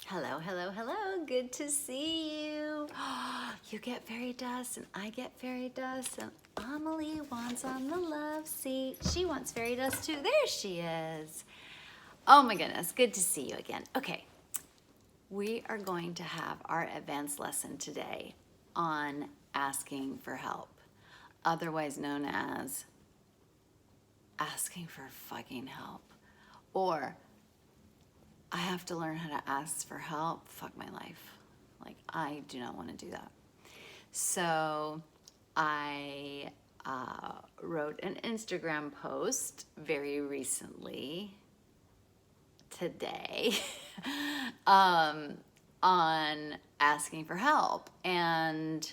Hello, hello, hello. Good to see you. You get fairy dust and I get fairy dust and Amelie wants on the love seat. She wants fairy dust too. There she is. Oh my goodness, good to see you again. Okay, we are going to have our advanced lesson today on asking for help, otherwise known as asking for fucking help, or I have to learn how to ask for help. Fuck my life. Like, I do not want to do that. So I wrote an Instagram post very recently, today, on asking for help. And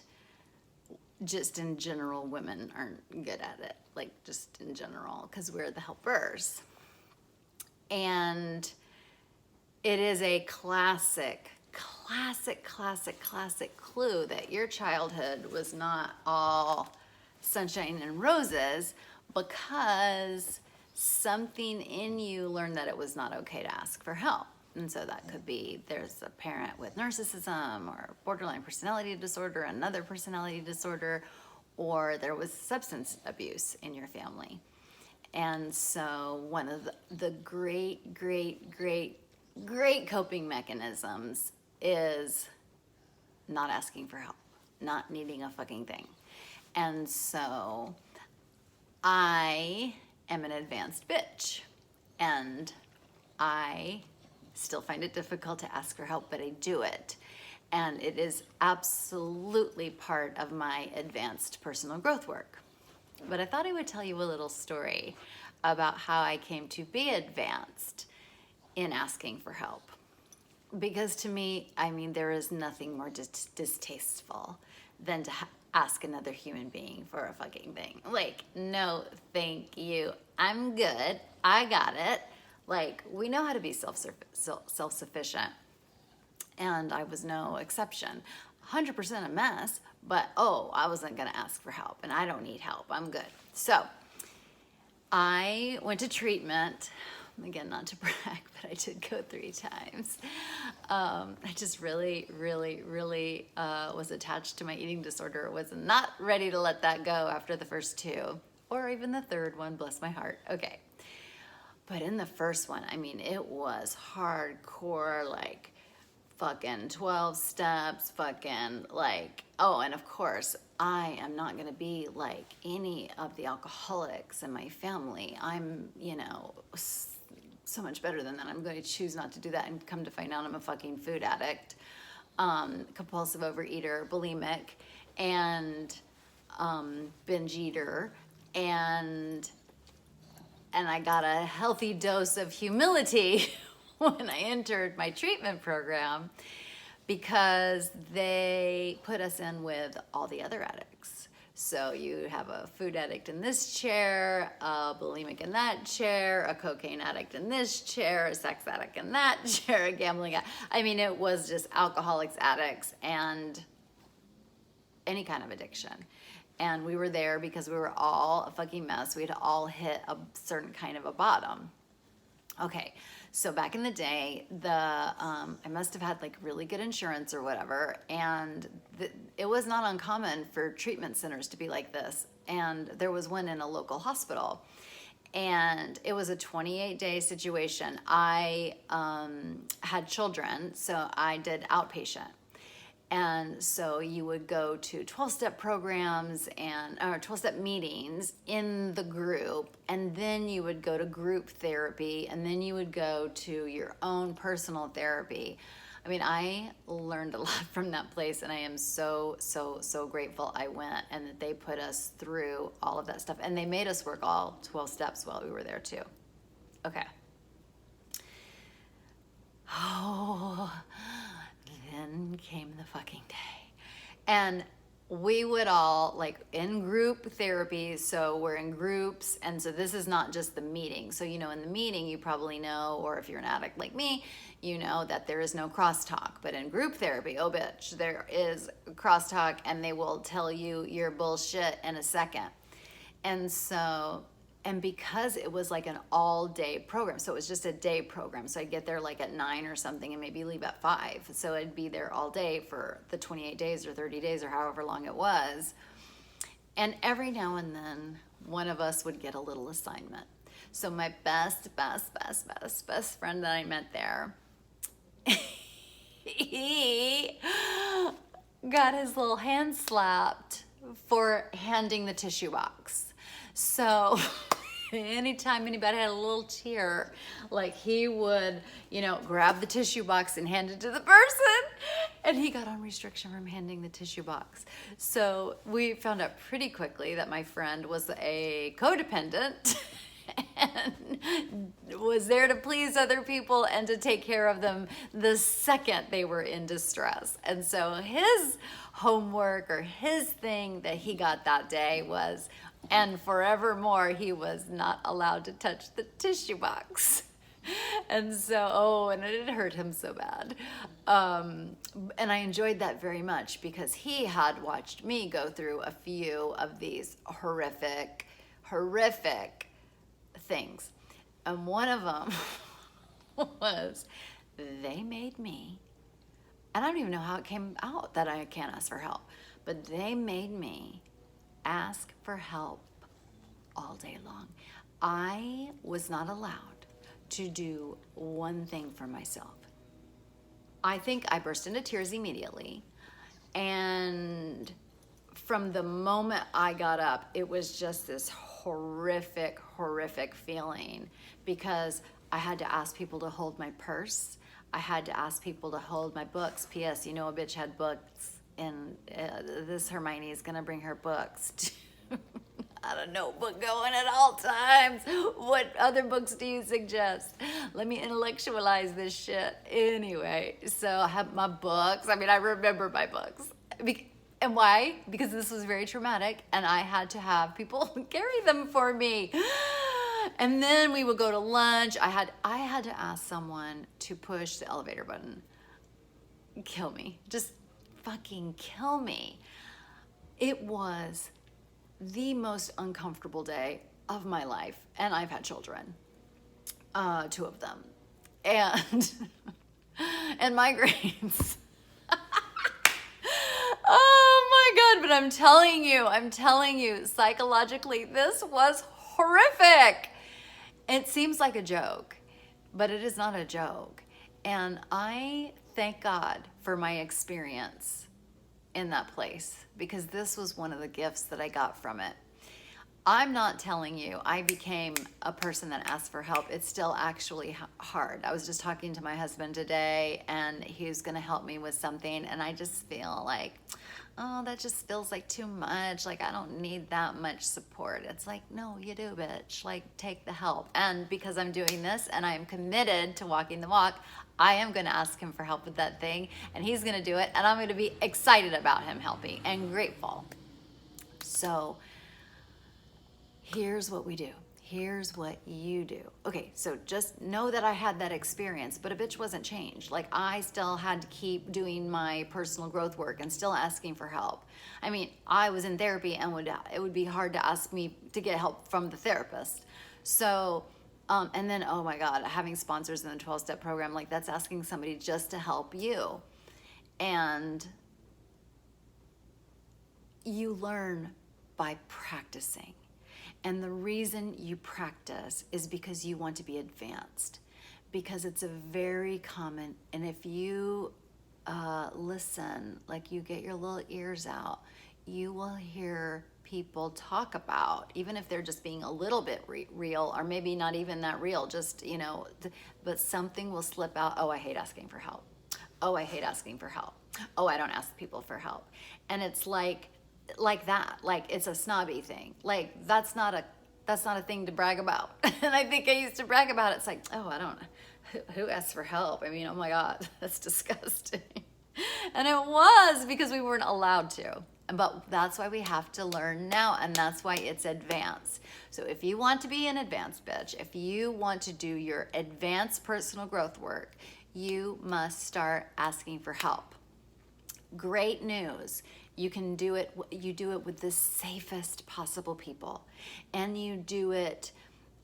just in general, women aren't good at it. Like, just in general, because we're the helpers. And it is a classic clue that your childhood was not all sunshine and roses because something in you learned that it was not okay to ask for help. And so that could be there's a parent with narcissism or borderline personality disorder, another personality disorder, or there was substance abuse in your family. And so one of the great coping mechanisms is not asking for help, not needing a fucking thing. And so I am an advanced bitch, and I still find it difficult to ask for help, but I do it. And it is absolutely part of my advanced personal growth work. But I thought I would tell you a little story about how I came to be advanced in asking for help. Because to me, I mean, there is nothing more distasteful than to ask another human being for a fucking thing. Like, no, thank you. I'm good. I got it. Like, we know how to be self-sufficient. And I was no exception. 100% a mess, but I wasn't gonna ask for help, and I don't need help. I'm good. So I went to treatment. Again, not to brag, but I did go 3 times. I just really was attached to my eating disorder. Was not ready to let that go after the first 2, or even the third one, bless my heart. Okay. But in the first one, I mean, it was hardcore, like fucking 12 steps, fucking like, and of course, I am not gonna be like any of the alcoholics in my family. I'm, so much better than that. I'm going to choose not to do that and come to find out I'm a fucking food addict, compulsive overeater, bulimic, and binge eater, and I got a healthy dose of humility when I entered my treatment program because they put us in with all the other addicts. So you have a food addict in this chair, a bulimic in that chair, a cocaine addict in this chair, a sex addict in that chair, a gambling addict. I mean, it was just alcoholics, addicts, and any kind of addiction. And we were there because we were all a fucking mess. We'd all hit a certain kind of a bottom. Okay, so back in the day, I must have had like really good insurance or whatever, and it was not uncommon for treatment centers to be like this. And there was one in a local hospital, and it was a 28-day situation. I had children, so I did outpatient. And so you would go to 12-step programs or 12-step meetings in the group, and then you would go to group therapy, and then you would go to your own personal therapy. I mean, I learned a lot from that place, and I am so grateful I went and that they put us through all of that stuff. And they made us work all 12 steps while we were there too. Okay. Then came the fucking day. And we would all, like, in group therapy, so we're in groups, and so this is not just the meeting. So, in the meeting, you probably know, or if you're an addict like me, you know that there is no crosstalk. But in group therapy, oh bitch, there is crosstalk, and they will tell you your bullshit in a second. And so And because it was like an all-day program, so it was just a day program, so I'd get there like at 9 or something and maybe leave at 5. So I'd be there all day for the 28 days or 30 days or however long it was. And every now and then, one of us would get a little assignment. So my best friend that I met there, he got his little hand slapped for handing the tissue box. So anytime anybody had a little tear, like he would, grab the tissue box and hand it to the person, and he got on restriction from handing the tissue box. So we found out pretty quickly that my friend was a codependent and was there to please other people and to take care of them the second they were in distress. And so his homework or his thing that he got that day was, and forevermore, he was not allowed to touch the tissue box. And so, and it hurt him so bad. And I enjoyed that very much because he had watched me go through a few of these horrific things. And one of them was they made me, and I don't even know how it came out that I can't ask for help, but they made me ask for help all day long. I was not allowed to do one thing for myself. I think I burst into tears immediately. And from the moment I got up, it was just this horrific feeling because I had to ask people to hold my purse. I had to ask people to hold my books. P.S. A bitch had books, and this Hermione is gonna bring her books. I don't know, book going at all times. What other books do you suggest? Let me intellectualize this shit. Anyway, so I have my books. I remember my books. And why? Because this was very traumatic, and I had to have people carry them for me. And then we would go to lunch. I had to ask someone to push the elevator button. Kill me. Just fucking kill me. It was the most uncomfortable day of my life, and I've had children, 2 of them, and migraines. Oh my God, but I'm telling you, psychologically, this was horrific. It seems like a joke, but it is not a joke. And I thank God for my experience in that place, because this was one of the gifts that I got from it. I'm not telling you I became a person that asked for help. It's still actually hard. I was just talking to my husband today, and he was going to help me with something, and I just feel like, oh, that just feels like too much. Like, I don't need that much support. It's like, no, you do, bitch. Like, take the help. And because I'm doing this and I'm committed to walking the walk, I am going to ask him for help with that thing, and he's going to do it, and I'm going to be excited about him helping and grateful. So here's what we do. Here's what you do. Okay, so just know that I had that experience, but a bitch wasn't changed. Like, I still had to keep doing my personal growth work and still asking for help. I was in therapy, and it would be hard to ask me to get help from the therapist. So, and then, oh my God, having sponsors in the 12-step program, like, that's asking somebody just to help you. And you learn by practicing. And the reason you practice is because you want to be advanced, because it's a very common, and if you listen, like you get your little ears out, you will hear people talk about, even if they're just being a little bit real, or maybe not even that real, just, but something will slip out. Oh, I hate asking for help. Oh, I hate asking for help. Oh, I don't ask people for help. And it's like that, like it's a snobby thing. Like, that's not a thing to brag about. And I think I used to brag about it. It's like, oh, who asks for help? Oh my God, that's disgusting. And it was because we weren't allowed to. But that's why we have to learn now, and that's why it's advanced. So if you want to be an advanced bitch, if you want to do your advanced personal growth work, you must start asking for help. Great news. You can do it, you do it with the safest possible people. And you do it,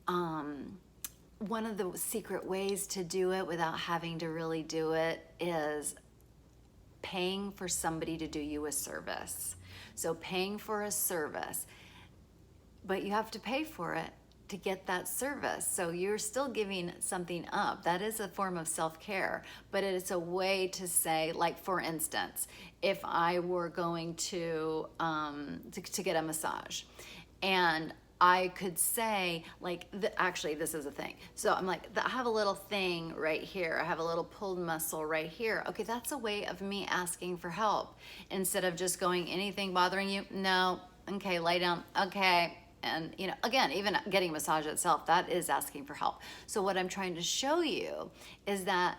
one of the secret ways to do it without having to really do it is paying for somebody to do you a service. So paying for a service, but you have to pay for it to get that service. So you're still giving something up. That is a form of self-care, but it's a way to say, like, for instance, if I were going to get a massage, and I could say, like, actually, this is a thing. So I'm like, I have a little thing right here. I have a little pulled muscle right here. Okay, that's a way of me asking for help. Instead of just going, anything bothering you? No. Okay, lay down. Okay. And, you know, again, even getting a massage itself, that is asking for help. So what I'm trying to show you is that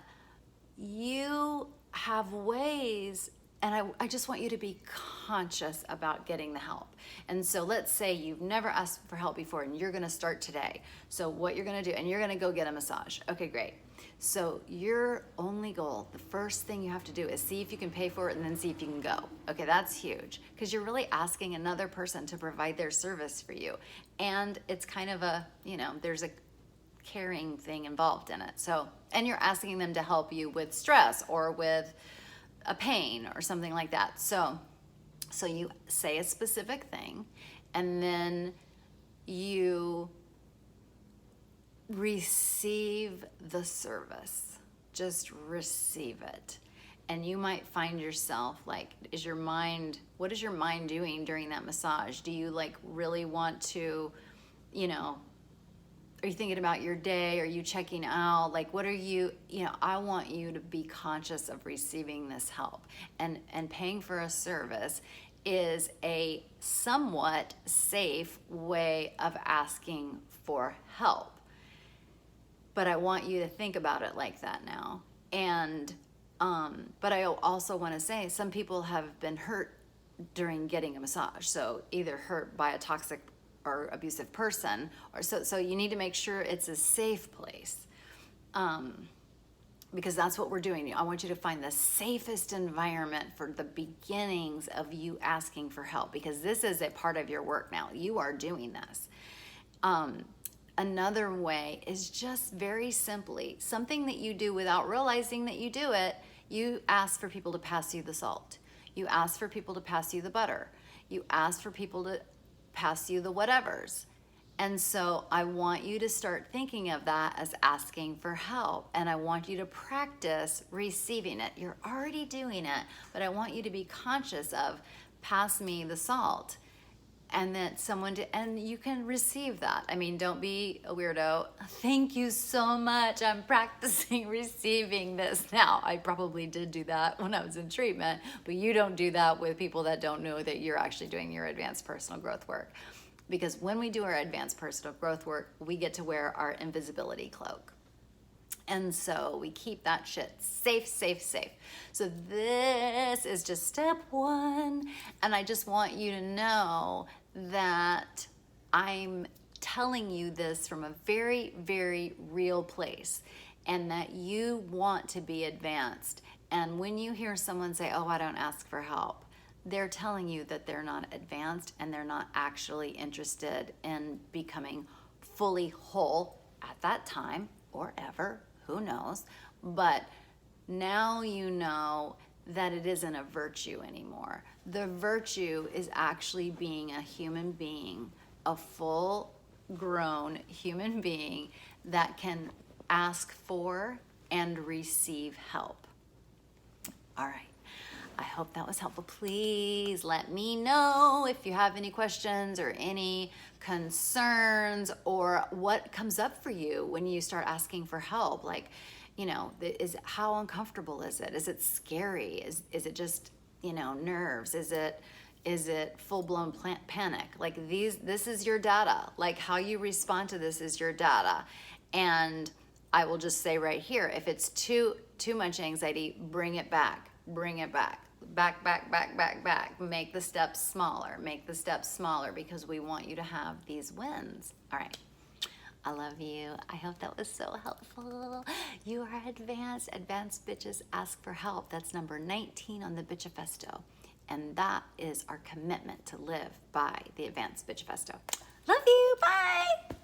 you have ways, and I just want you to be conscious about getting the help. And so let's say you've never asked for help before and you're gonna start today. So what you're gonna do, and you're gonna go get a massage. Okay, great. So your only goal, the first thing you have to do is see if you can pay for it and then see if you can go. Okay, that's huge, because you're really asking another person to provide their service for you. And it's kind of a, you know, there's a caring thing involved in it. So, and you're asking them to help you with stress or with a pain or something like that. So you say a specific thing, and then you receive the service. Just receive it. And you might find yourself like, what is your mind doing during that massage? Do you like really want to, you know, are you thinking about your day? Are you checking out? Like, what are you know, I want you to be conscious of receiving this help. And paying for a service is a somewhat safe way of asking for help. But I want you to think about it like that now. And, but I also want to say some people have been hurt during getting a massage. So either hurt by a toxic or abusive person, or so you need to make sure it's a safe place. Because that's what we're doing. I want you to find the safest environment for the beginnings of you asking for help, because this is a part of your work now. You are doing this. Another way is just very simply, something that you do without realizing that you do it. You ask for people to pass you the salt. You ask for people to pass you the butter. You ask for people to pass you the whatevers. And so I want you to start thinking of that as asking for help. And I want you to practice receiving it. You're already doing it, but I want you to be conscious of, pass me the salt. And then and you can receive that. I mean, don't be a weirdo. Thank you so much. I'm practicing receiving this now. I probably did do that when I was in treatment, but you don't do that with people that don't know that you're actually doing your advanced personal growth work. Because when we do our advanced personal growth work, we get to wear our invisibility cloak. And so we keep that shit safe, safe, safe. So this is just step one. And I just want you to know that I'm telling you this from a very, very real place, and that you want to be advanced. And when you hear someone say, oh, I don't ask for help, they're telling you that they're not advanced and they're not actually interested in becoming fully whole at that time or ever, who knows. But now you know that it isn't a virtue anymore. The virtue is actually being a human being, a full-grown human being that can ask for and receive help. All right. I hope that was helpful. Please let me know if you have any questions or any concerns, or what comes up for you when you start asking for help. Like, you know, how uncomfortable is it? Is it scary? Is it just, you know, nerves? Is it full-blown panic? Like this is your data. Like how you respond to this is your data. And I will just say right here, if it's too much anxiety, bring it back. Bring it back. Back, back, back, back, back. Make the steps smaller. Make the steps smaller, because we want you to have these wins. All right. I love you. I hope that was so helpful. You are advanced. Advanced bitches ask for help. That's number 19 on the Bitchifesto. And that is our commitment to live by the Advanced Bitchifesto. Love you. Bye.